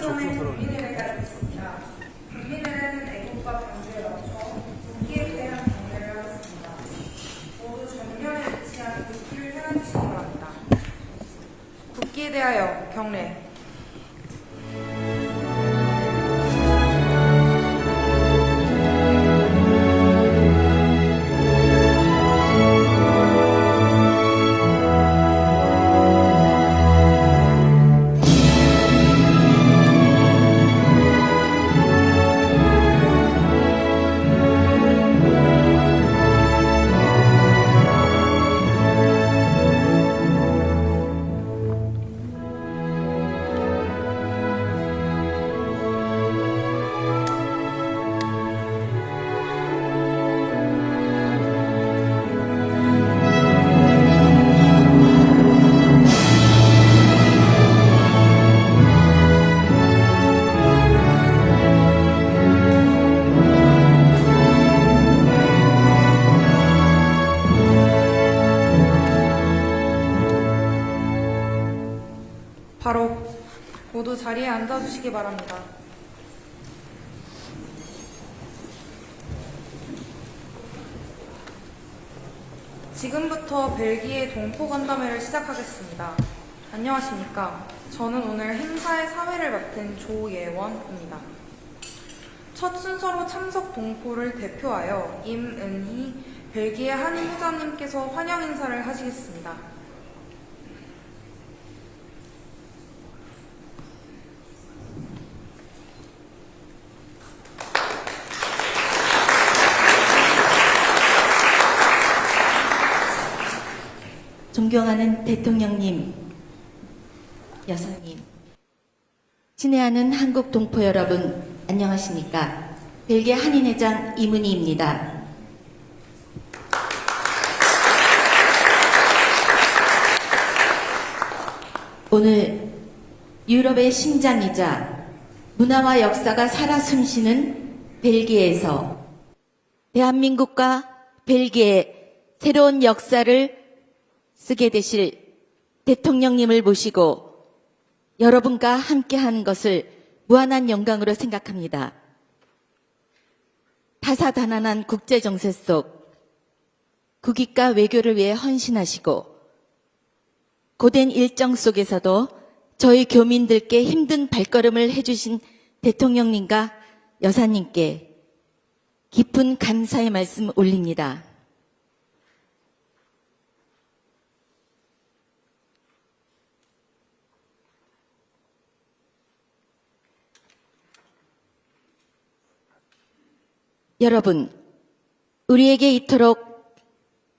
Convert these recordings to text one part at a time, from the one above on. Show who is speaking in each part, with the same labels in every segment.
Speaker 1: 2020년에 국민대회가 있습니다. 국민대회는 애국과 경주에 맞춰 국기에 대한 경례를 하겠습니다. 모두 정면에 위치한 국기를 향해주시기 바랍니다. 국기에 대하여 경례. 바로 모두 자리에 앉아주시기 바랍니다. 지금부터 벨기에 동포간담회를 시작하겠습니다. 안녕하십니까. 저는 오늘 행사의 사회를 맡은 조예원입니다. 첫 순서로 참석 동포를 대표하여 임은희 벨기에 한인회장님께서 환영 인사를 하시겠습니다.
Speaker 2: 존경하는 대통령님, 여사님, 친애하는 한국 동포 여러분, 안녕하십니까. 벨기에 한인회장 이문희입니다. 오늘 유럽의 심장이자 문화와 역사가 살아 숨쉬는 벨기에에서 대한민국과 벨기에 새로운 역사를 쓰게 되실 대통령님을 모시고 여러분과 함께하는 것을 무한한 영광으로 생각합니다. 다사다난한 국제정세 속 국익과 외교를 위해 헌신하시고 고된 일정 속에서도 저희 교민들께 힘든 발걸음을 해주신 대통령님과 여사님께 깊은 감사의 말씀 올립니다. 여러분, 우리에게 이토록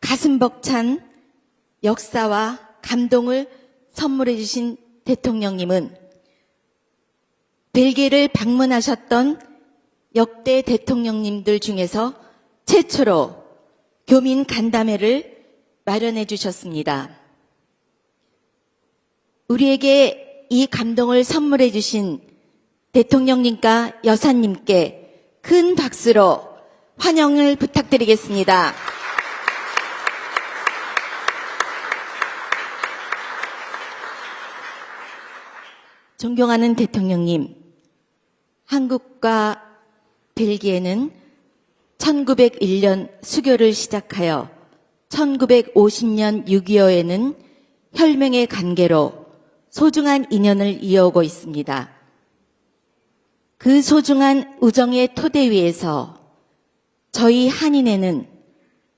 Speaker 2: 가슴 벅찬 역사와 감동을 선물해 주신 대통령님은 벨기에를 방문하셨던 역대 대통령님들 중에서 최초로 교민 간담회를 마련해 주셨습니다. 우리에게 이 감동을 선물해 주신 대통령님과 여사님께 큰 박수로 환영을 부탁드리겠습니다. 존경하는 대통령님, 한국과 벨기에는 1901년 수교를 시작하여 1950년 6.25에는 혈맹의 관계로 소중한 인연을 이어오고 있습니다. 그 소중한 우정의 토대 위에서 저희 한인회는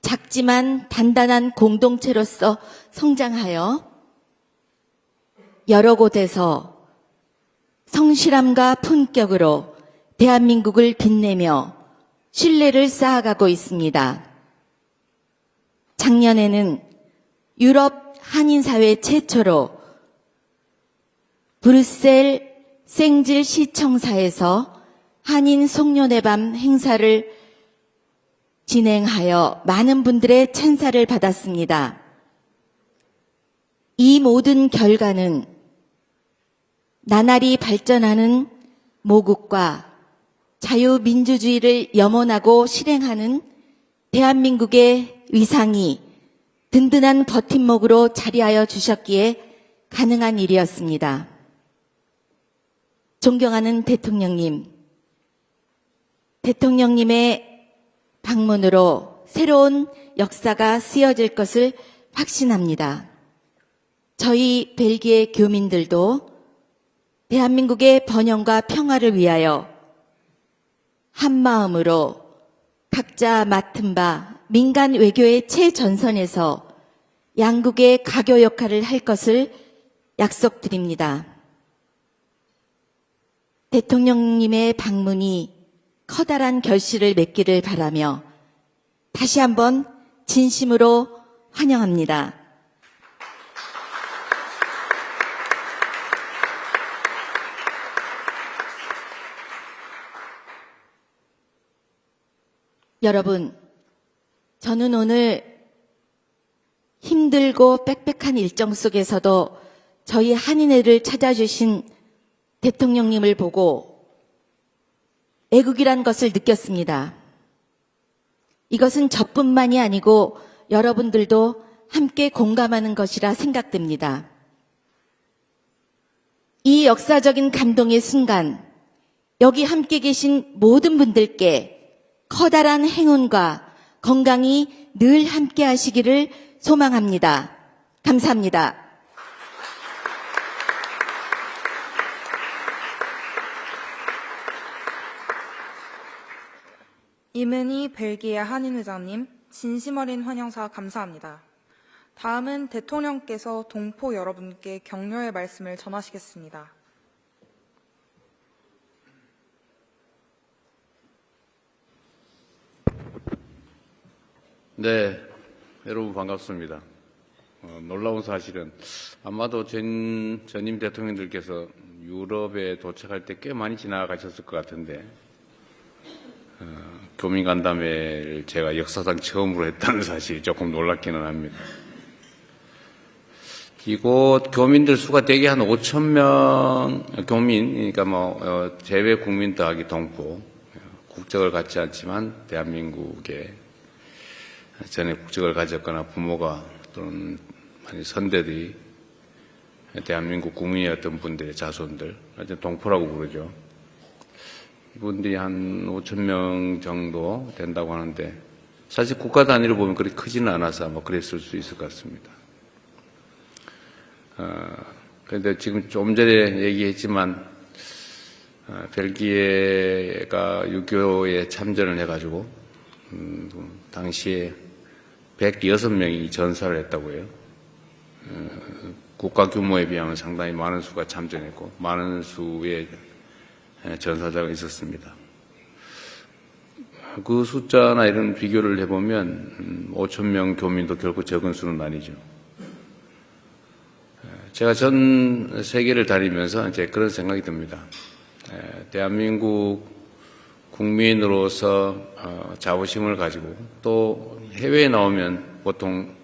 Speaker 2: 작지만 단단한 공동체로서 성장하여 여러 곳에서 성실함과 품격으로 대한민국을 빛내며 신뢰를 쌓아가고 있습니다. 작년에는 유럽 한인사회 최초로 브뤼셀 생질 시청사에서 한인 송년회 밤 행사를 진행하여 많은 분들의 찬사를 받았습니다. 이 모든 결과는 나날이 발전하는 모국과 자유민주주의를 염원하고 실행하는 대한민국의 위상이 든든한 버팀목으로 자리하여 주셨기에 가능한 일이었습니다. 존경하는 대통령님, 대통령님의 방문으로 새로운 역사가 쓰여질 것을 확신합니다. 저희 벨기에 교민들도 대한민국의 번영과 평화를 위하여 한마음으로 각자 맡은 바 민간 외교의 최전선에서 양국의 가교 역할을 할 것을 약속드립니다. 대통령님의 방문이 커다란 결실을 맺기를 바라며 다시 한번 진심으로 환영합니다. 여러분, 저는 오늘 힘들고 빽빽한 일정 속에서도 저희 한인회를 찾아주신 대통령님을 보고 애국이란 것을 느꼈습니다. 이것은 저뿐만이 아니고 여러분들도 함께 공감하는 것이라 생각됩니다. 이 역사적인 감동의 순간, 여기 함께 계신 모든 분들께 커다란 행운과 건강이 늘 함께 하시기를 소망합니다. 감사합니다.
Speaker 1: 이문희 벨기에 한인회장님, 진심 어린 환영사 감사합니다. 다음은 대통령께서 동포 여러분께 격려의 말씀을 전하시겠습니다.
Speaker 3: 네, 여러분 반갑습니다. 놀라운 사실은 아마도 전임 대통령들께서 유럽에 도착할 때 꽤 많이 지나가셨을 것 같은데 교민 간담회를 제가 역사상 처음으로 했다는 사실이 조금 놀랍기는 합니다. 이곳 교민들 수가 대개 한 5,000명 교민, 그러니까 재외 국민 더하기 동포, 국적을 갖지 않지만 대한민국에 전에 국적을 가졌거나 부모가 또는 많이 선대들이 대한민국 국민이었던 분들의 자손들, 동포라고 부르죠. 이분들이 한 5,000명 정도 된다고 하는데 사실 국가 단위로 보면 그렇게 크지는 않아서 아마 그랬을 수 있을 것 같습니다. 그런데 지금 좀 전에 얘기했지만 벨기에가 유교에 참전을 해가지고 당시에 106명이 전사를 했다고 해요. 국가 규모에 비하면 상당히 많은 수가 참전했고 많은 수의 전사자가 있었습니다. 그 숫자나 이런 비교를 해보면 5,000명 교민도 결코 적은 수는 아니죠. 제가 전 세계를 다니면서 이제 그런 생각이 듭니다. 대한민국 국민으로서 자부심을 가지고 또 해외에 나오면 보통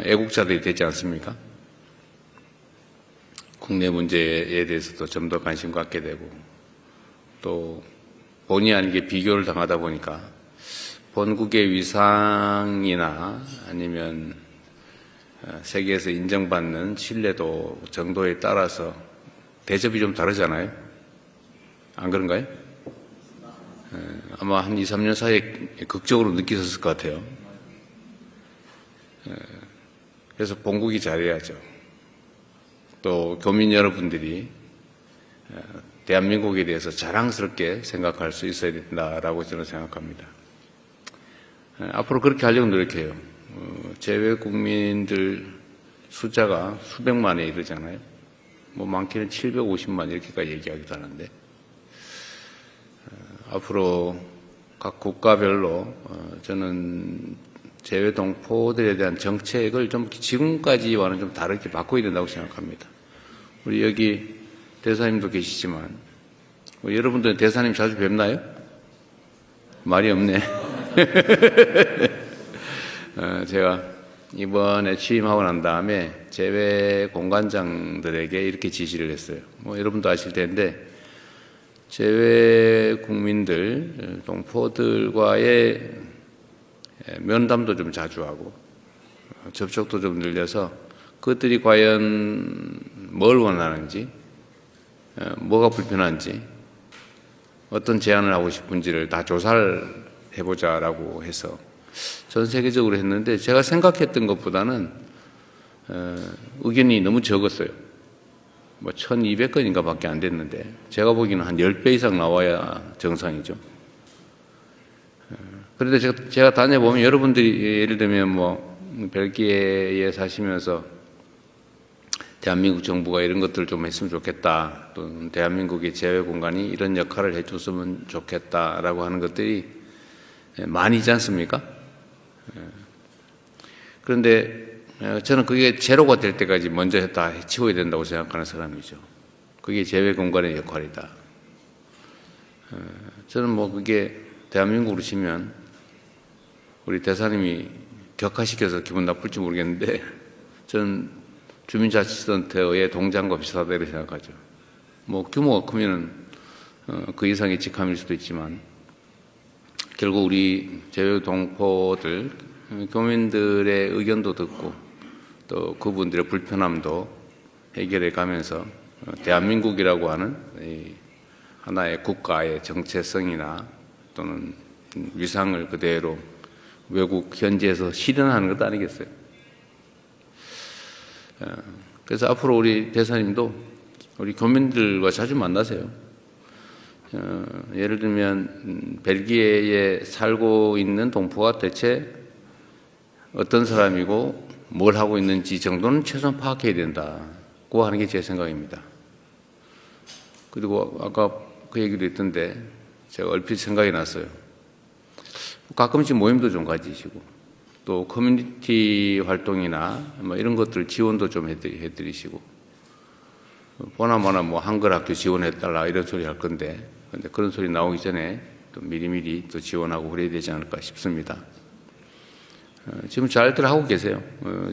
Speaker 3: 애국자들이 되지 않습니까? 국내 문제에 대해서도 좀 더 관심 갖게 되고 또 본의 아니게 비교를 당하다 보니까 본국의 위상이나 아니면 세계에서 인정받는 신뢰도 정도에 따라서 대접이 좀 다르잖아요. 안 그런가요? 아마 한 2, 3년 사이에 극적으로 느끼셨을 것 같아요. 그래서 본국이 잘해야죠. 또 교민 여러분들이 대한민국에 대해서 자랑스럽게 생각할 수 있어야 된다라고 저는 생각합니다. 앞으로 그렇게 하려고 노력해요. 재외 국민들 숫자가 수백만에 이르잖아요. 많게는 750만 이렇게까지 얘기하기도 하는데 앞으로 각 국가별로 저는 재외 동포들에 대한 정책을 좀 지금까지와는 좀 다르게 바꿔야 된다고 생각합니다. 우리 여기 대사님도 계시지만 여러분들은 대사님 자주 뵙나요? 말이 없네. 제가 이번에 취임하고 난 다음에 재외 공관장들에게 이렇게 지시를 했어요. 여러분도 아실 텐데 재외 국민들, 동포들과의 면담도 좀 자주 하고 접촉도 좀 늘려서 그것들이 과연 뭘 원하는지 뭐가 불편한지, 어떤 제안을 하고 싶은지를 다 조사를 해보자라고 해서 전 세계적으로 했는데 제가 생각했던 것보다는 의견이 너무 적었어요. 뭐 1200건인가 밖에 안 됐는데 제가 보기에는 한 10배 이상 나와야 정상이죠. 그런데 제가 다녀보면 여러분들이 예를 들면 뭐 벨기에에 사시면서 대한민국 정부가 이런 것들을 좀 했으면 좋겠다, 또는 대한민국의 재외 공간이 이런 역할을 해줬으면 좋겠다라고 하는 것들이 많이 있지 않습니까? 그런데 저는 그게 제로가 될 때까지 먼저 다 해치워야 된다고 생각하는 사람이죠. 그게 재외 공간의 역할이다. 저는 뭐 그게 대한민국으로 치면 우리 대사님이 격화시켜서 기분 나쁠지 모르겠는데 저는 주민자치센터의 동장과 비슷하다 이렇게 생각하죠. 뭐 규모가 크면은 그 이상의 직함일 수도 있지만 결국 우리 재외동포들, 교민들의 의견도 듣고 또 그분들의 불편함도 해결해 가면서 대한민국이라고 하는 하나의 국가의 정체성이나 또는 위상을 그대로 외국 현지에서 실현하는 것도 아니겠어요. 그래서 앞으로 우리 대사님도 우리 교민들과 자주 만나세요. 예를 들면 벨기에에 살고 있는 동포가 대체 어떤 사람이고 뭘 하고 있는지 정도는 최소한 파악해야 된다고 하는 게 제 생각입니다. 그리고 아까 그 얘기도 했던데 제가 얼핏 생각이 났어요. 가끔씩 모임도 좀 가지시고 또 커뮤니티 활동이나 뭐 이런 것들 지원도 좀 해드리시고 보나마나 뭐 한글 학교 지원해달라 이런 소리 할 건데 근데 그런 소리 나오기 전에 또 미리미리 또 지원하고 그래야 되지 않을까 싶습니다. 지금 잘들 하고 계세요.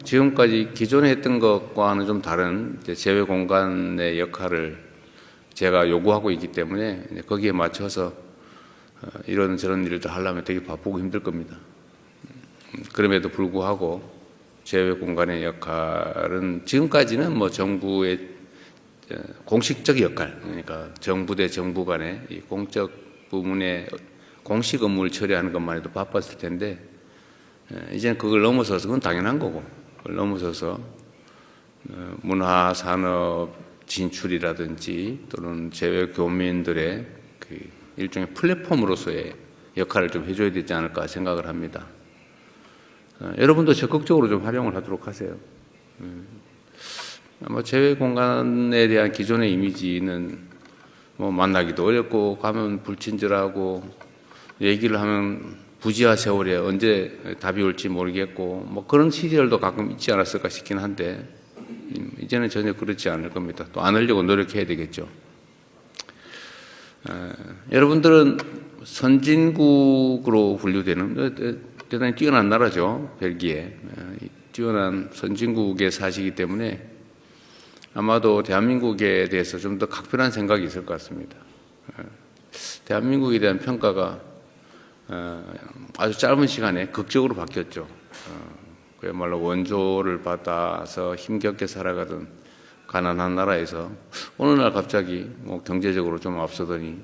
Speaker 3: 지금까지 기존에 했던 것과는 좀 다른 재외 공간의 역할을 제가 요구하고 있기 때문에 거기에 맞춰서 이런 저런 일을 하려면 되게 바쁘고 힘들 겁니다. 그럼에도 불구하고 재외 공간의 역할은 지금까지는 뭐 정부의 공식적 역할, 그러니까 정부 대 정부 간의 이 공적 부문의 공식 업무를 처리하는 것만 해도 바빴을 텐데 이제는 그걸 넘어서서 그건 당연한 거고 그걸 넘어서서 문화 산업 진출이라든지 또는 재외 교민들의 그 일종의 플랫폼으로서의 역할을 좀 해줘야 되지 않을까 생각을 합니다. 여러분도 적극적으로 좀 활용을 하도록 하세요. 아마 재외 공간에 대한 기존의 이미지는 뭐 만나기도 어렵고 가면 불친절하고 얘기를 하면 부지하 세월에 언제 답이 올지 모르겠고 뭐 그런 시절도 가끔 있지 않았을까 싶긴 한데 이제는 전혀 그렇지 않을 겁니다. 또 안 하려고 노력해야 되겠죠. 여러분들은 선진국으로 분류되는 대단히 뛰어난 나라죠. 벨기에. 뛰어난 선진국에 사시기 때문에 아마도 대한민국에 대해서 좀 더 각별한 생각이 있을 것 같습니다. 대한민국에 대한 평가가 아주 짧은 시간에 극적으로 바뀌었죠. 그야말로 원조를 받아서 힘겹게 살아가던 가난한 나라에서 어느 날 갑자기 뭐 경제적으로 좀 앞서더니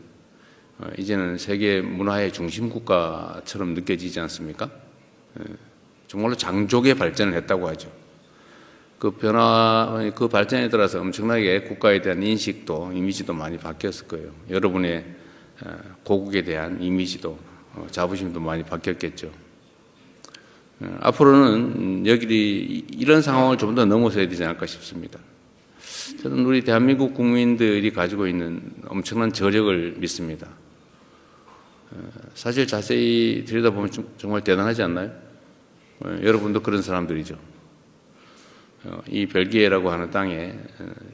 Speaker 3: 이제는 세계 문화의 중심 국가처럼 느껴지지 않습니까? 정말로 장족의 발전을 했다고 하죠. 그 변화, 그 발전에 따라서 엄청나게 국가에 대한 인식도, 이미지도 많이 바뀌었을 거예요. 여러분의 고국에 대한 이미지도, 자부심도 많이 바뀌었겠죠. 앞으로는 여기 이런 상황을 좀 더 넘어서야 되지 않을까 싶습니다. 저는 우리 대한민국 국민들이 가지고 있는 엄청난 저력을 믿습니다. 사실 자세히 들여다보면 정말 대단하지 않나요? 여러분도 그런 사람들이죠. 이 벨기에라고 하는 땅에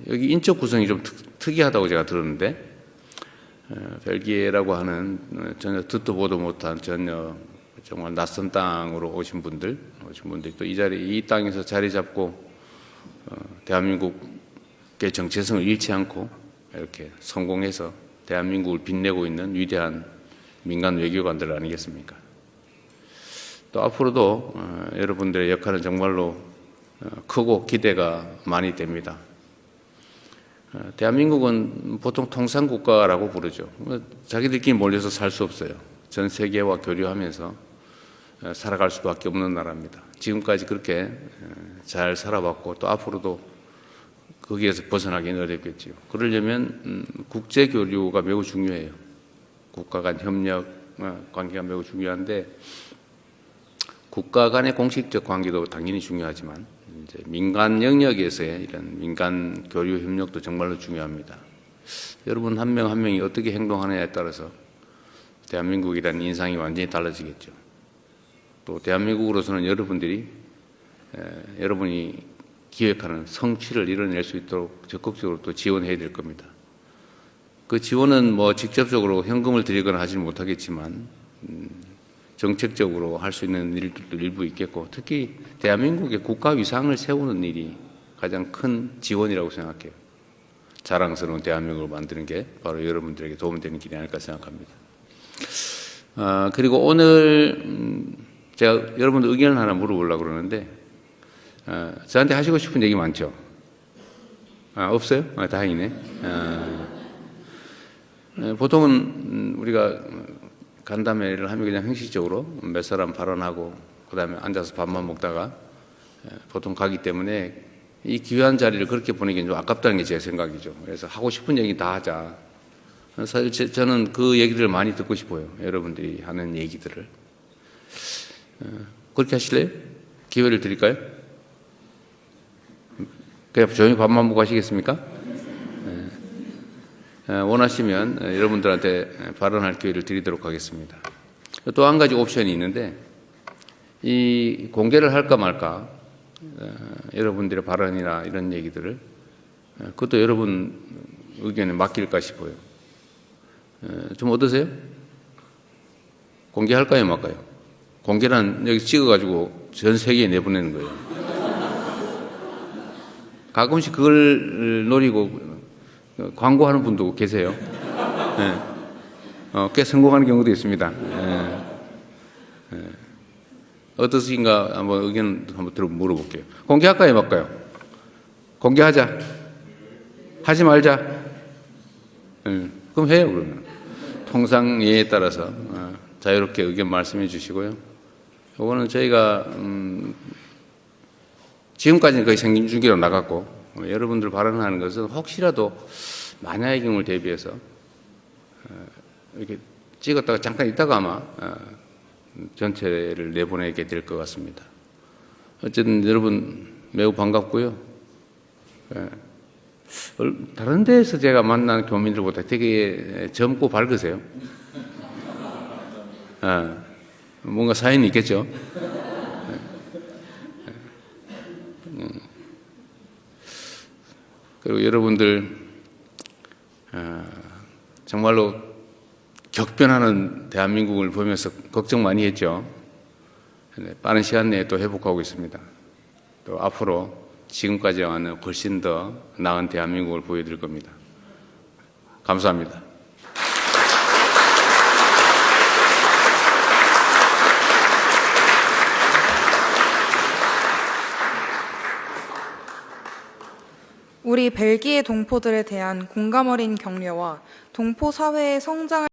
Speaker 3: 여기 인적 구성이 좀 특이하다고 제가 들었는데 벨기에라고 하는 전혀 듣도 보도 못한 전혀 정말 낯선 땅으로 오신 분들이 또 이 땅에서 자리 잡고 대한민국의 정체성을 잃지 않고 이렇게 성공해서 대한민국을 빛내고 있는 위대한 민간 외교관들 아니겠습니까? 또 앞으로도 여러분들의 역할은 정말로 크고 기대가 많이 됩니다. 대한민국은 보통 통상국가라고 부르죠. 자기들끼리 몰려서 살 수 없어요. 전 세계와 교류하면서 살아갈 수밖에 없는 나라입니다. 지금까지 그렇게 잘 살아왔고 또 앞으로도 거기에서 벗어나기는 어렵겠지요. 그러려면 국제 교류가 매우 중요해요. 국가 간 협력 관계가 매우 중요한데 국가 간의 공식적 관계도 당연히 중요하지만 이제 민간 영역에서의 이런 민간 교류 협력도 정말로 중요합니다. 여러분 한 명 한 명이 어떻게 행동하느냐에 따라서 대한민국이라는 인상이 완전히 달라지겠죠. 또 대한민국으로서는 여러분이 기획하는 성취를 이뤄낼 수 있도록 적극적으로 또 지원해야 될 겁니다. 그 지원은 뭐 직접적으로 현금을 드리거나 하지는 못하겠지만 정책적으로 할 수 있는 일들도 일부 있겠고 특히 대한민국의 국가 위상을 세우는 일이 가장 큰 지원이라고 생각해요. 자랑스러운 대한민국을 만드는 게 바로 여러분들에게 도움되는 길이 아닐까 생각합니다. 그리고 오늘 제가 여러분들 의견을 하나 물어보려고 그러는데 저한테 하시고 싶은 얘기 많죠? 없어요? 다행이네. 보통은 우리가 간담회를 하면 그냥 형식적으로 몇 사람 발언하고 그 다음에 앉아서 밥만 먹다가 보통 가기 때문에 이 귀한 자리를 그렇게 보내기는 좀 아깝다는 게 제 생각이죠. 그래서 하고 싶은 얘기 다 하자. 사실 저는 그 얘기들을 많이 듣고 싶어요. 여러분들이 하는 얘기들을. 그렇게 하실래요? 기회를 드릴까요? 그냥 조용히 밥만 먹고 하시겠습니까? 원하시면 여러분들한테 발언할 기회를 드리도록 하겠습니다. 또 한 가지 옵션이 있는데 이 공개를 할까 말까 여러분들의 발언이나 이런 얘기들을 그것도 여러분 의견에 맡길까 싶어요. 좀 어떠세요? 공개할까요 말까요? 공개란 여기 찍어가지고 전 세계에 내보내는 거예요. 가끔씩 그걸 노리고 광고하는 분도 계세요. 꽤 성공하는 경우도 있습니다. 어떠신가 한번 의견 한번 물어볼게요. 공개할까요, 말까요? 공개하자. 하지 말자. 그럼 해요, 그러면. 통상 예에 따라서 자유롭게 의견 말씀해 주시고요. 이거는 저희가 지금까지는 거의 생중계로 나갔고 여러분들 발언하는 것은 혹시라도 만약의 경우를 대비해서 이렇게 찍었다가 잠깐 있다가 아마 전체를 내보내게 될 것 같습니다. 어쨌든 여러분 매우 반갑고요. 다른 데에서 제가 만난 교민들보다 되게 젊고 밝으세요. 뭔가 사연이 있겠죠. 그리고 여러분들 정말로 격변하는 대한민국을 보면서 걱정 많이 했죠. 빠른 시간 내에 또 회복하고 있습니다. 또 앞으로 지금까지와는 훨씬 더 나은 대한민국을 보여드릴 겁니다. 감사합니다.
Speaker 1: 우리 벨기에 동포들에 대한 공감 어린 격려와 동포 사회의 성장을